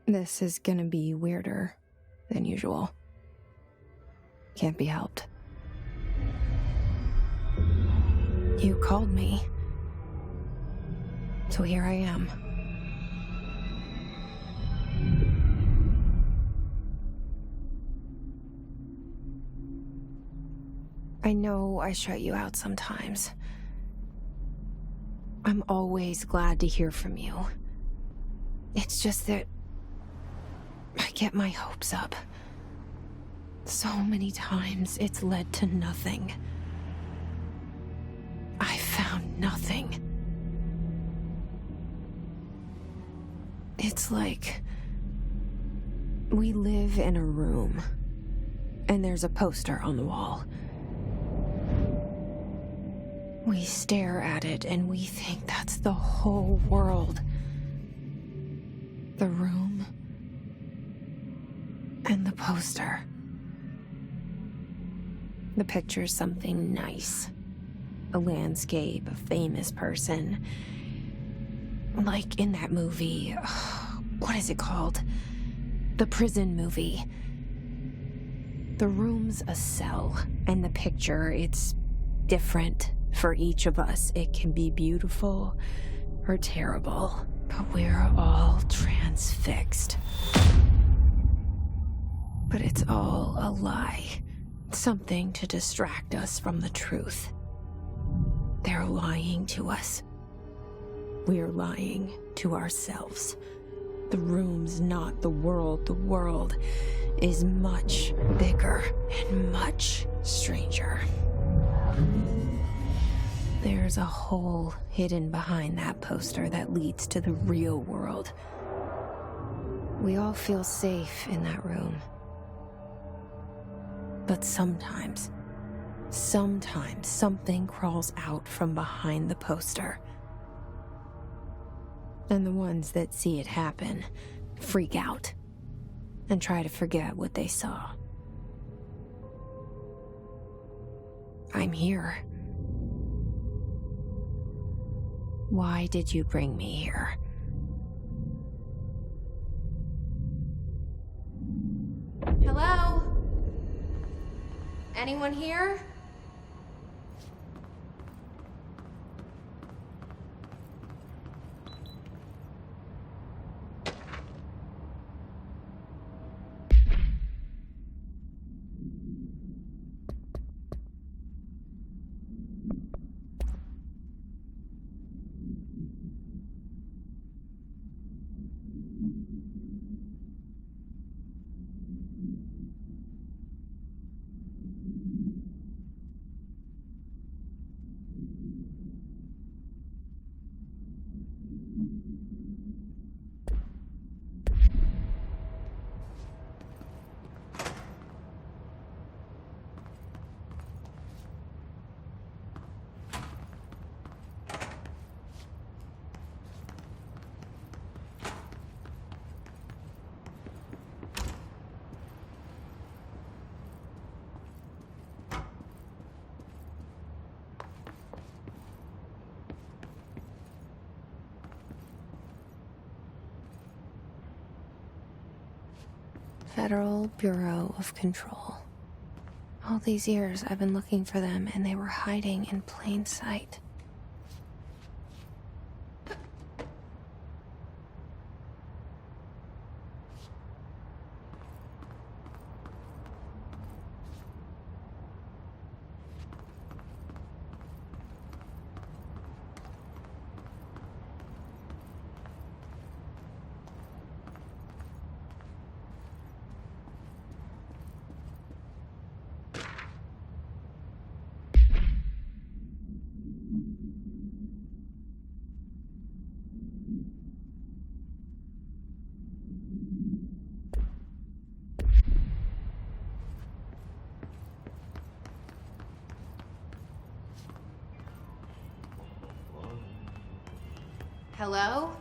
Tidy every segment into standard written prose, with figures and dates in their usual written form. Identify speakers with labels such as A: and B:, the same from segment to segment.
A: This is gonna be weirder than usual. Can't be helped. You called me. So here I am. I know I shut you out sometimes. I'm always glad to hear from you. It's just that I get my hopes up. So many times it's led to nothing. I found nothing. It's like we live in a room, and there's a poster on the wall. We stare at it and we think that's the whole world. The room and the poster. The picture's something nice. A landscape, a famous person. Like in that movie, what is it called? The prison movie. The room's a cell, and the picture, it's different for each of us. It can be beautiful or terrible, but we're all transfixed. But it's all a lie. Something to distract us from the truth. They're lying to us. We're lying to ourselves. The room's not the world. The world is much bigger and much stranger. There's a hole hidden behind that poster that leads to the real world. We all feel safe in that room. But sometimes something crawls out from behind the poster. And the ones that see it happen freak out and try to forget what they saw. I'm here. Why did you bring me here? Hello? Anyone here? Federal Bureau of Control. All these years I've been looking for them, and they were hiding in plain sight. Hello?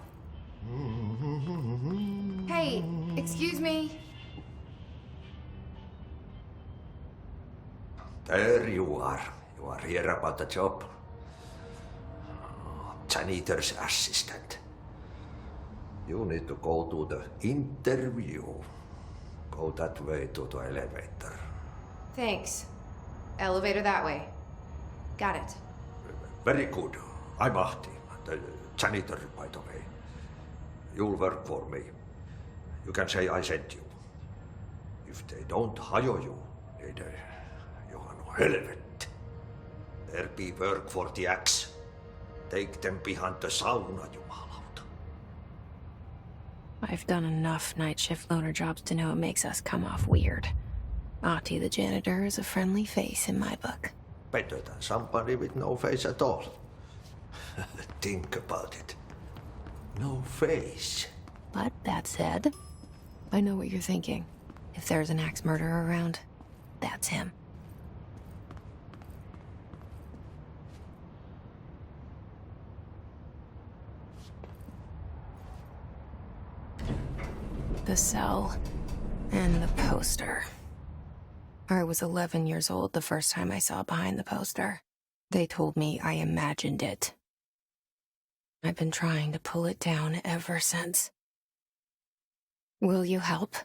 A: Hey, excuse me.
B: There you are. You are here about the job. Janitor's assistant. You need to go to the interview. Go that way to the elevator.
A: Thanks. Elevator that way. Got it.
B: Very good. I'm Ahti, the janitor, by the way. You'll work for me. You can say I sent you. If they don't hire you, niin Johan on helvet. There be work for the axe. Take them behind the sauna, jumalauta.
A: I've done enough night shift loner jobs to know it makes us come off weird. Ahti the janitor is a friendly face in my book.
B: Better than somebody with no face at all. Think about it. No face.
A: But that said, I know what you're thinking. If there's an axe murderer around, that's him. The cell and the poster. I was 11 years old the first time I saw behind the poster. They told me I imagined it. I've been trying to pull it down ever since. Will you help?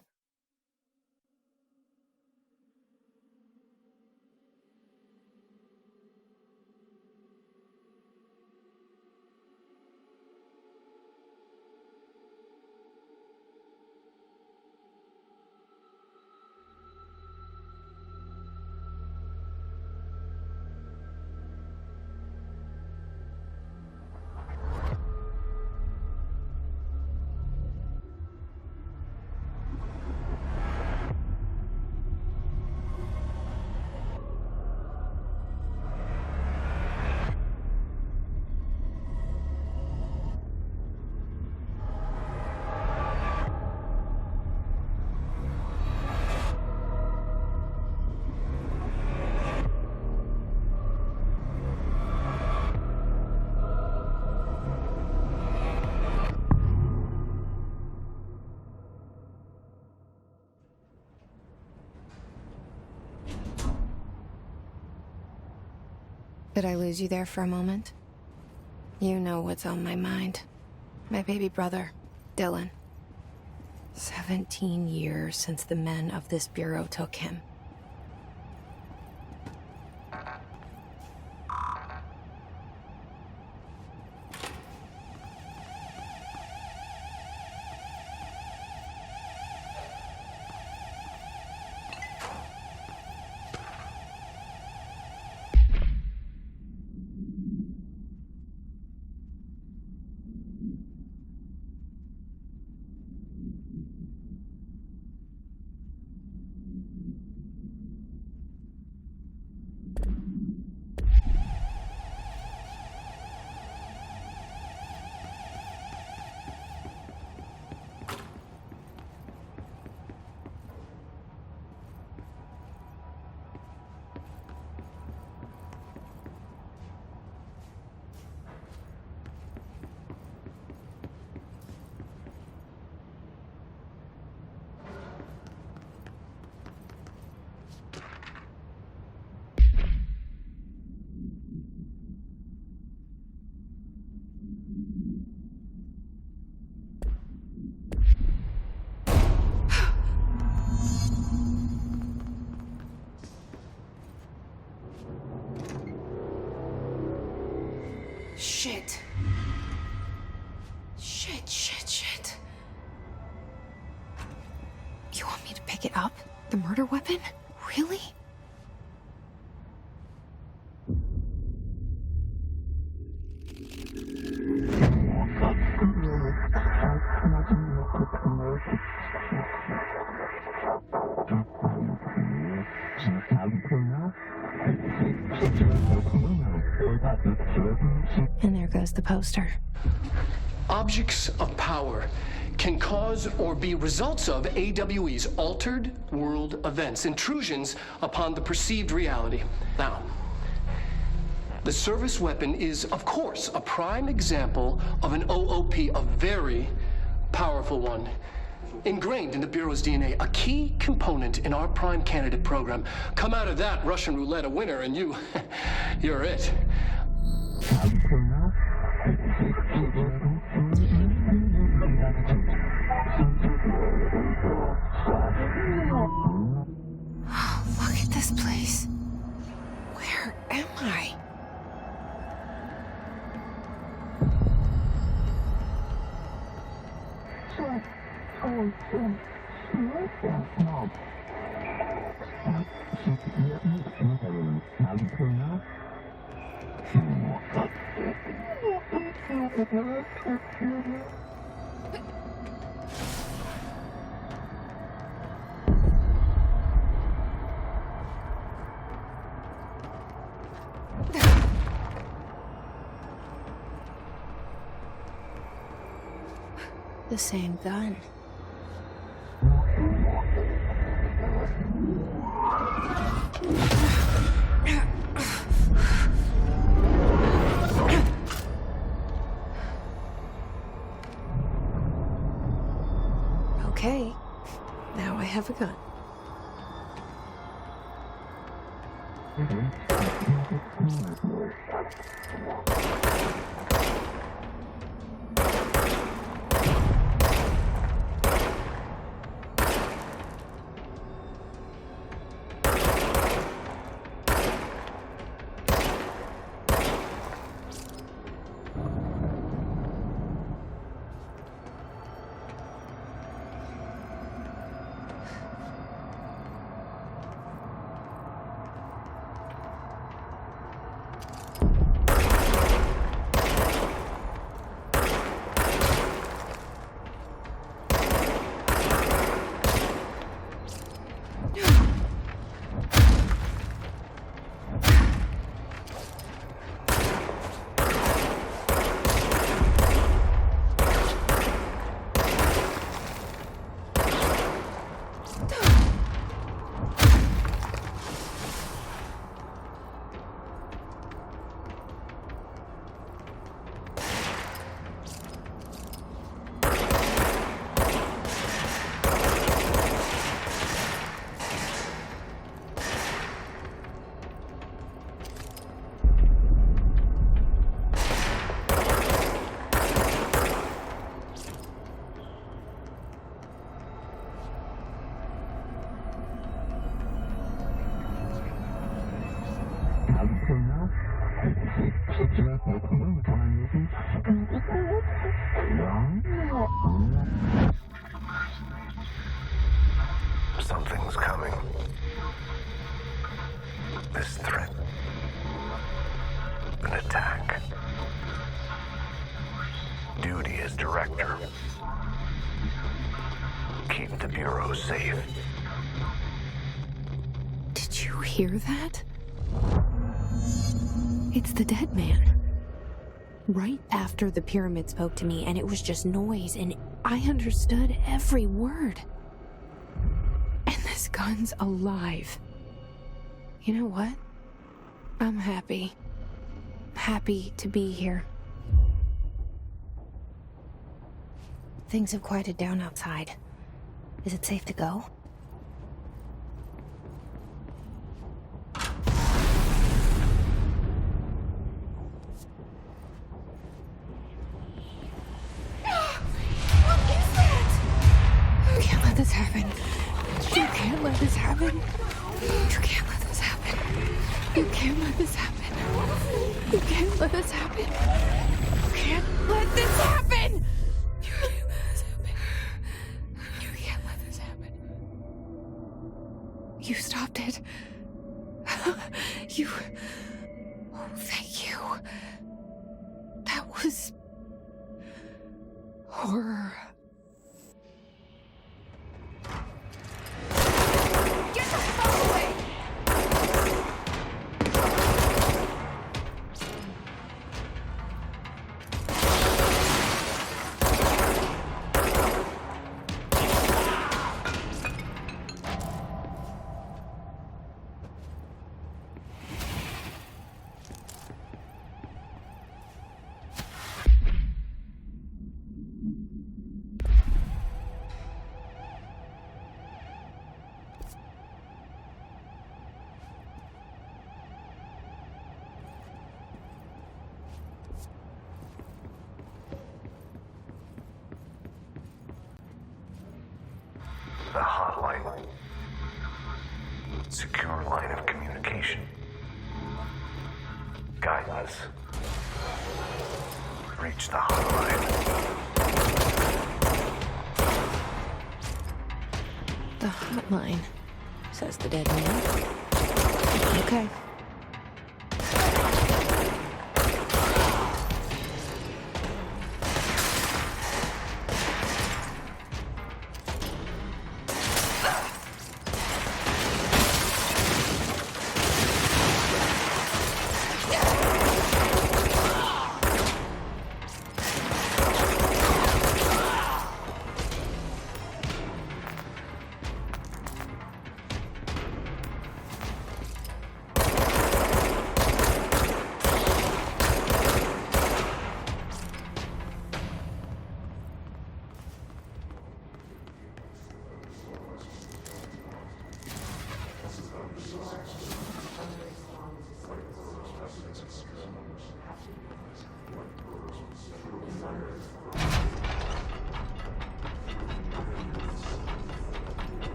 A: Did I lose you there for a moment? You know what's on my mind. My baby brother, Dylan. 17 years since the men of this bureau took him. Shit. Shit. You want me to pick it up? The murder weapon? Really? And there goes the poster.
C: Objects of power can cause or be results of AWE's altered world events, intrusions upon the perceived reality. Now, the service weapon is, of course, a prime example of an OOP, a very powerful one. Ingrained in the Bureau's DNA, a key component in our prime candidate program. Come out of that Russian roulette a winner and you're it.
A: this place? Where am I? The same gun. Okay, now I have a gun.
D: Something's coming. This threat. An attack. Duty as director. Keep the Bureau safe.
A: Did you hear that? It's the dead man. Right after the pyramid spoke to me, and it was just noise, and I understood every word. And this gun's alive. You know what? I'm happy. Happy to be here. Things have quieted down outside. Is it safe to go? You can't let this happen. You can't let this happen. You can't let this happen. You can't let this happen. You can't let this happen. You can't let this happen. You can't let this happen. You can't let this happen. You stopped it. You... Oh, thank you. That was... horror. Get the fuck away!
D: Secure line of communication. Guidance. Reach the hotline.
A: The hotline, says the dead man. Okay.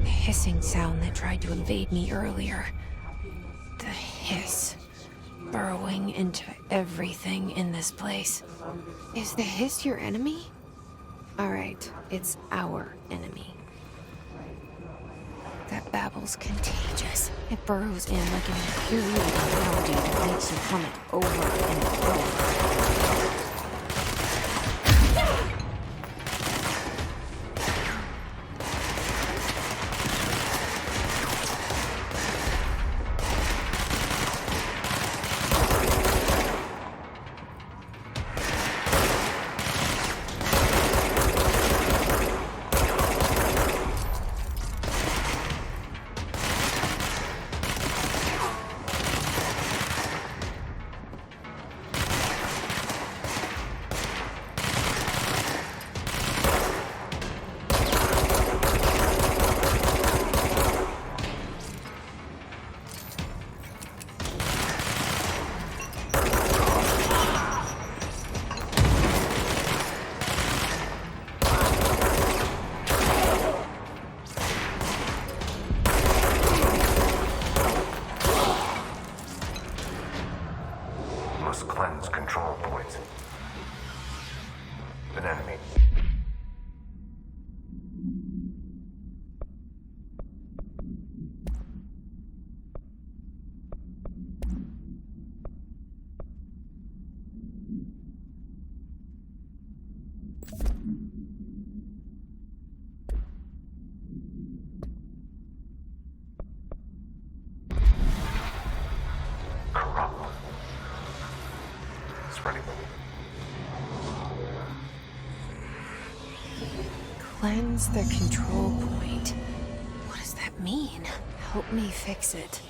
A: Hissing sound that tried to invade me earlier. The hiss, burrowing into everything in this place. Is the hiss your enemy? Alright, it's our enemy. That babble's contagious. It burrows in like an infuriating melody that makes you hum it over and over.
D: Must cleanse control points. An enemy.
A: Cleanse the control point. What does that mean? Help me fix it.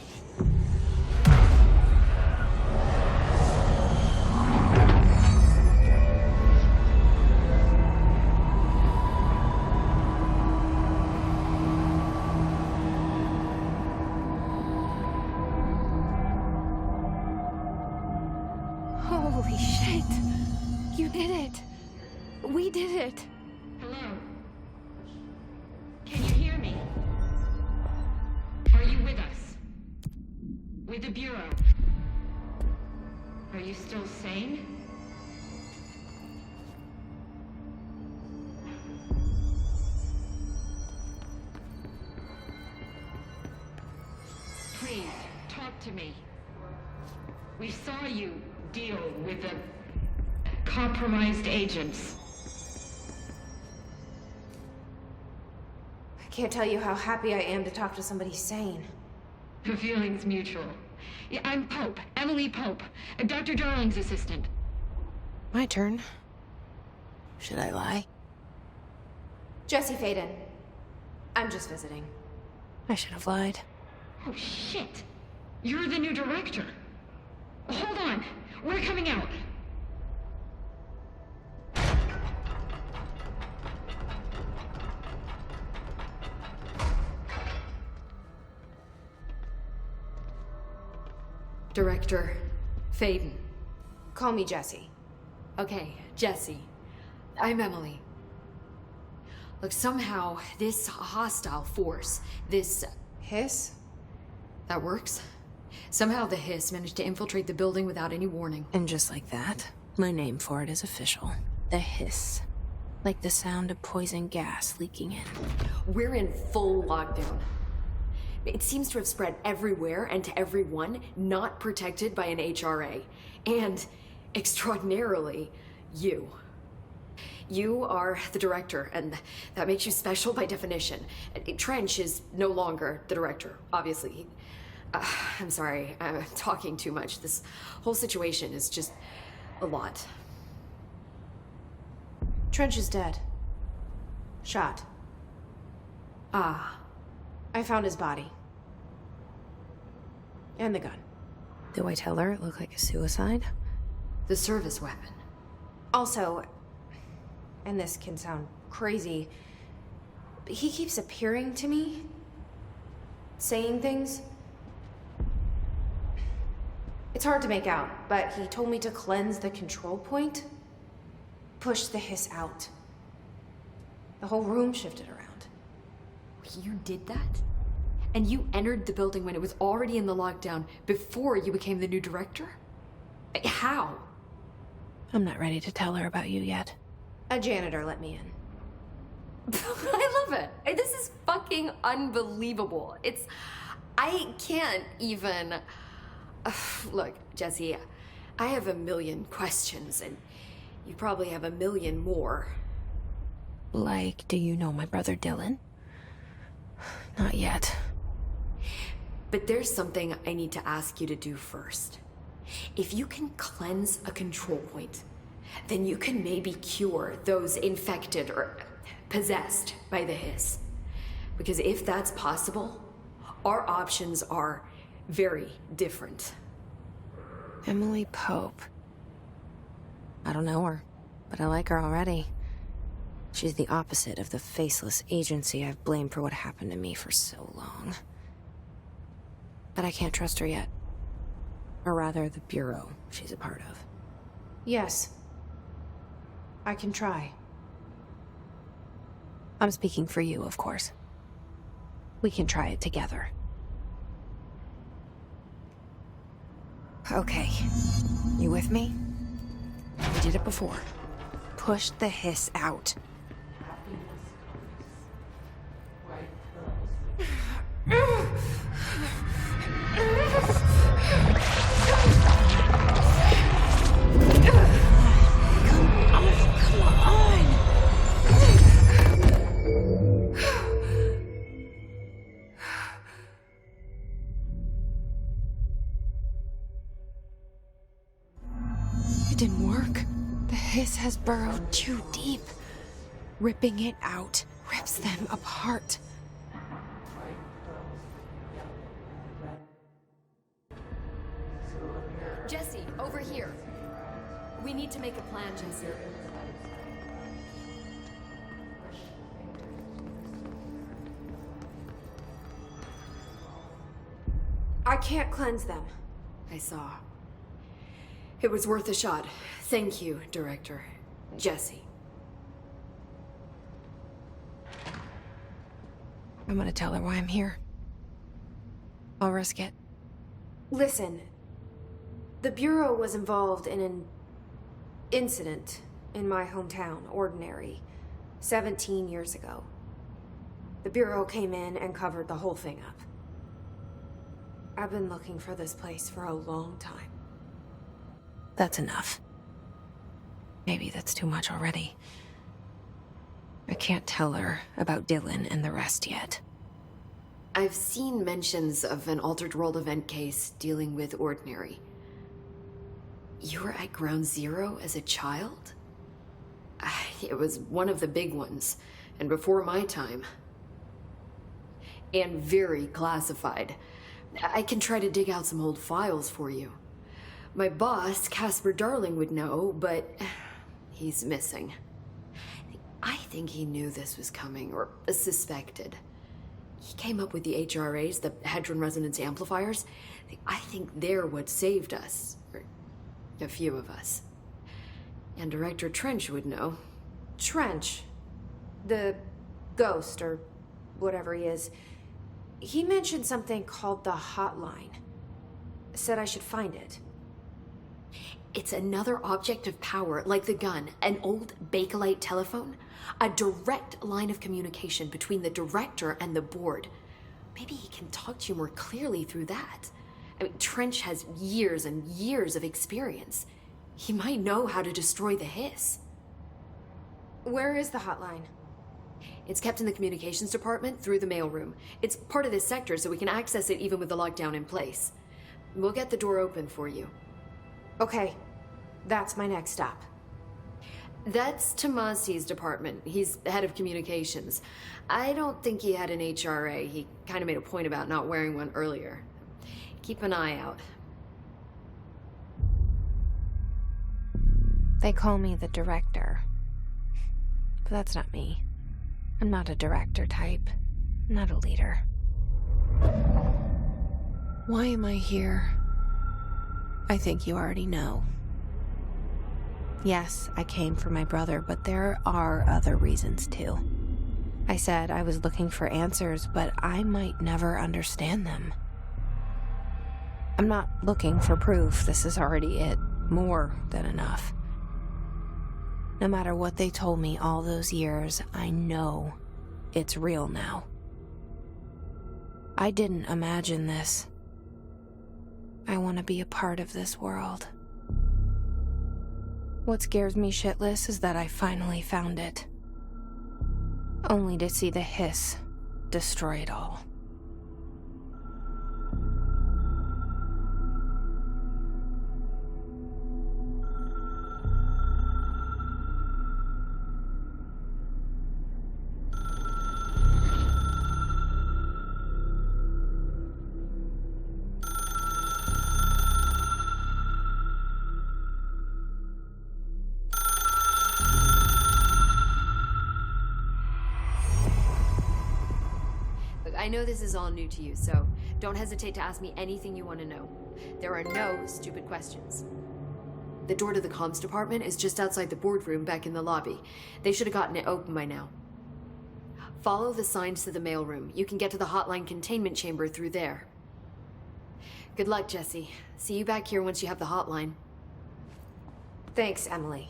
A: Holy shit! You did it! We did it!
E: Hello? Can you hear me? Are you with us? With the Bureau? Are you still sane? Please, talk to me. We saw you deal with the compromised agents.
A: I can't tell you how happy I am to talk to somebody sane.
E: The feeling's mutual. Yeah, I'm Pope, Emily Pope, Dr. Darling's assistant.
A: My turn. Should I lie? Jesse Faden. I'm just visiting. I should have lied.
E: Oh, shit. You're the new director. Hold on. We're coming out.
F: Director Faden.
A: Call me Jesse.
F: Okay, Jesse. I'm Emily. Look, somehow this hostile force, this...
A: Hiss?
F: That works? Somehow the hiss managed to infiltrate the building without any warning.
A: And just like that, my name for it is official. The hiss. Like the sound of poison gas leaking in.
F: We're in full lockdown. It seems to have spread everywhere and to everyone not protected by an HRA. And, extraordinarily, you. You are the director, and that makes you special by definition. Trench is no longer the director, obviously. I'm sorry, I'm talking too much. This whole situation is just a lot.
A: Trench is dead. Shot.
F: Ah.
A: I found his body. And the gun. Do I tell her it looked like a suicide?
F: The service weapon.
A: Also, and this can sound crazy, but he keeps appearing to me, saying things. It's hard to make out, but he told me to cleanse the control point, push the hiss out. The whole room shifted around.
F: You did that? And you entered the building when it was already in the lockdown before you became the new director? How?
A: I'm not ready to tell her about you yet. A janitor let me in.
F: I love it. This is fucking unbelievable. I can't even... Look, Jesse, I have a million questions, and you probably have a million more.
A: Like, do you know my brother Dylan? Not yet.
F: But there's something I need to ask you to do first. If you can cleanse a control point, then you can maybe cure those infected or possessed by the hiss. Because if that's possible, our options are very different.
A: Emily Pope. I don't know her, but I like her already. She's the opposite of the faceless agency I've blamed for what happened to me for so long. But I can't trust her yet. Or rather, the bureau she's a part of. Yes. I can try. I'm speaking for you, of course. We can try it together. Okay. You with me? We did it before. Push the hiss out. It didn't work. The hiss has burrowed too deep. Ripping it out rips them apart.
F: Jesse, over here. We need to make a plan, Jesse.
A: I can't cleanse them.
F: I saw. It was worth a shot. Thank you, Director. Jesse.
A: I'm gonna tell her why I'm here. I'll risk it. Listen. The Bureau was involved in an incident in my hometown, Ordinary, 17 years ago. The Bureau came in and covered the whole thing up. I've been looking for this place for a long time. That's enough. Maybe that's too much already. I can't tell her about Dylan and the rest yet.
F: I've seen mentions of an altered world event case dealing with Ordinary. You were at Ground Zero as a child? It was one of the big ones, and before my time. And very classified. I can try to dig out some old files for you. My boss, Casper Darling, would know, but he's missing. I think he knew this was coming, or suspected. He came up with the HRAs, the Hadron Resonance Amplifiers. I think they're what saved us. Or a few of us. And Director Trench would know.
A: Trench. The ghost, or whatever he is. He mentioned something called the hotline. Said I should find it.
F: It's another object of power, like the gun, an old Bakelite telephone. A direct line of communication between the director and the board. Maybe he can talk to you more clearly through that. I mean, Trench has years and years of experience. He might know how to destroy the hiss.
A: Where is the hotline?
F: It's kept in the communications department through the mailroom. It's part of this sector, so we can access it even with the lockdown in place. We'll get the door open for you.
A: Okay, that's my next stop.
F: That's Tomasi's department. He's head of communications. I don't think he had an HRA. He kind of made a point about not wearing one earlier. Keep an eye out.
A: They call me the director. But that's not me. I'm not a director type. I'm not a leader. Why am I here? I think you already know. Yes, I came for my brother, but there are other reasons too. I said I was looking for answers, but I might never understand them. I'm not looking for proof. This is already it. More than enough. No matter what they told me all those years, I know it's real now. I didn't imagine this. I want to be a part of this world. What scares me shitless is that I finally found it. Only to see the hiss destroy it all.
F: I know this is all new to you, so don't hesitate to ask me anything you want to know. There are no stupid questions. The door to the comms department is just outside the boardroom back in the lobby. They should have gotten it open by now. Follow the signs to the mailroom. You can get to the hotline containment chamber through there. Good luck, Jesse. See you back here once you have the hotline.
A: Thanks, Emily.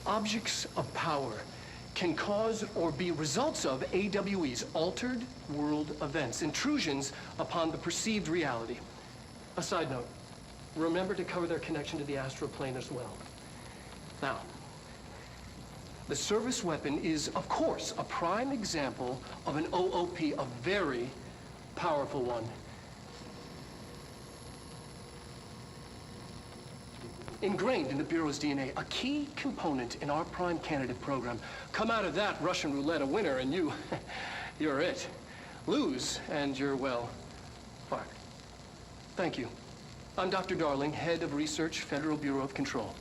C: Objects of power can cause or be results of AWE's, altered world events, intrusions upon the perceived reality. A side note, remember to cover their connection to the astral plane as well. Now, the service weapon is, of course, a prime example of an OOP, a very powerful one. Ingrained in the Bureau's DNA, a key component in our prime candidate program. Come out of that Russian roulette a winner and you're it. Lose and you're, well, fired. Thank you. I'm Dr. Darling, Head of Research, Federal Bureau of Control.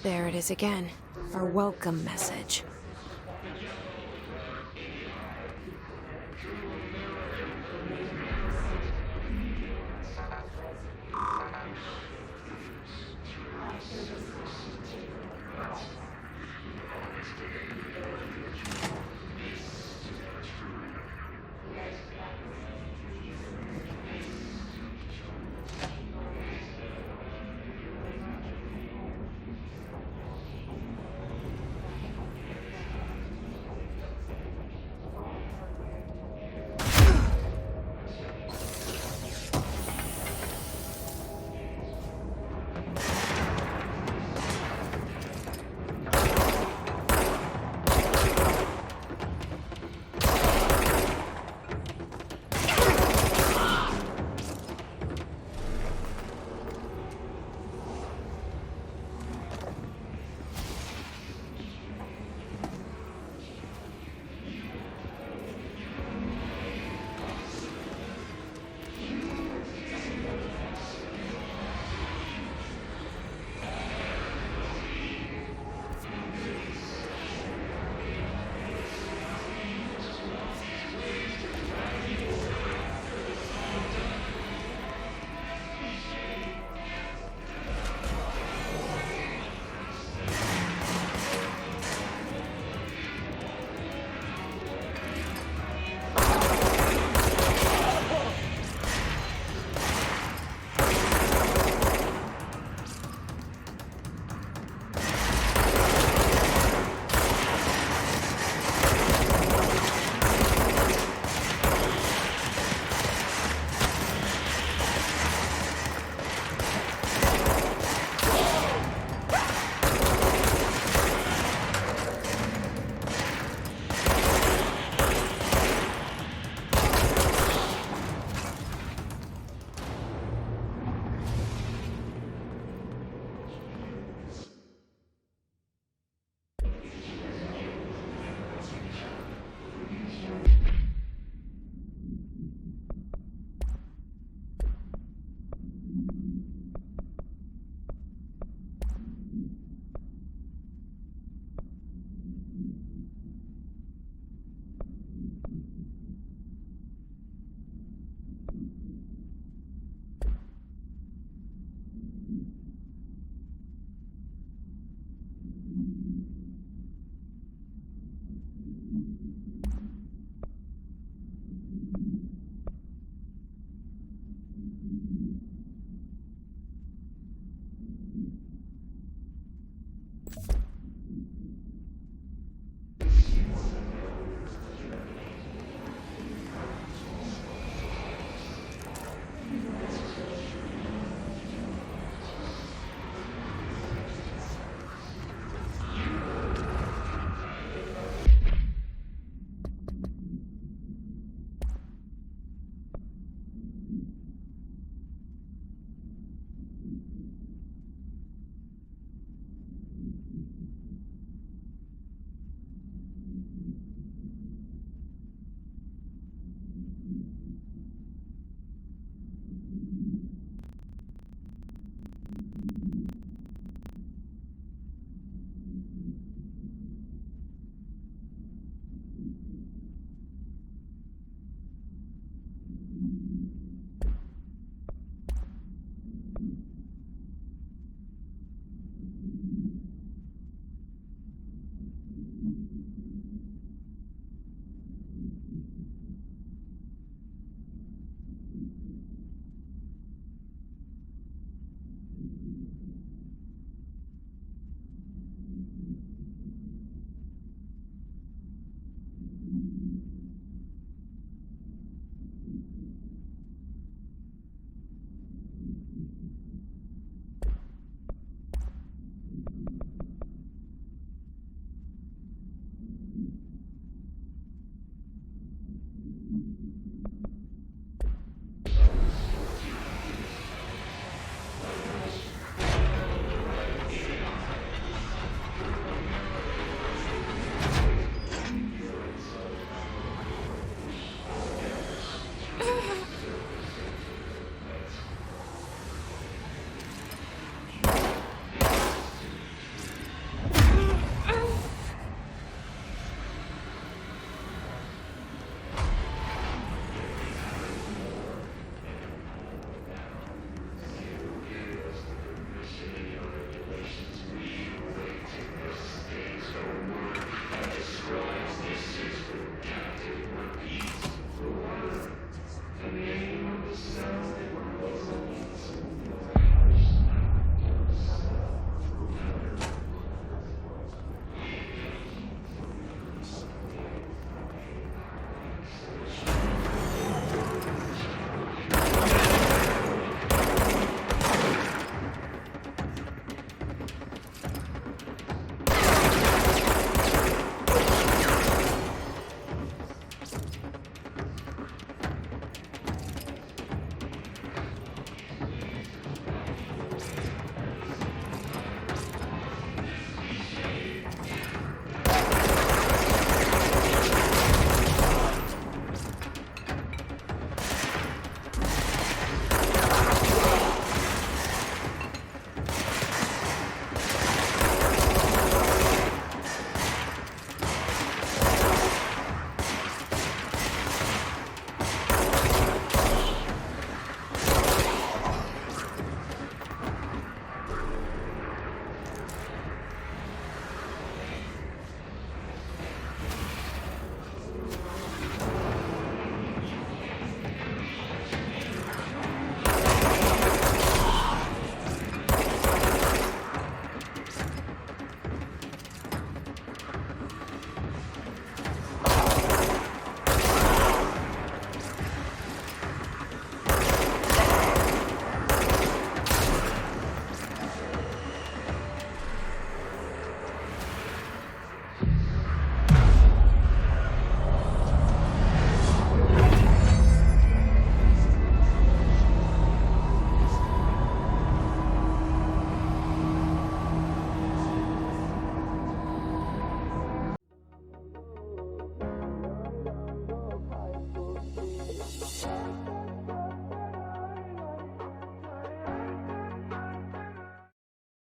A: There it is again. Our welcome message.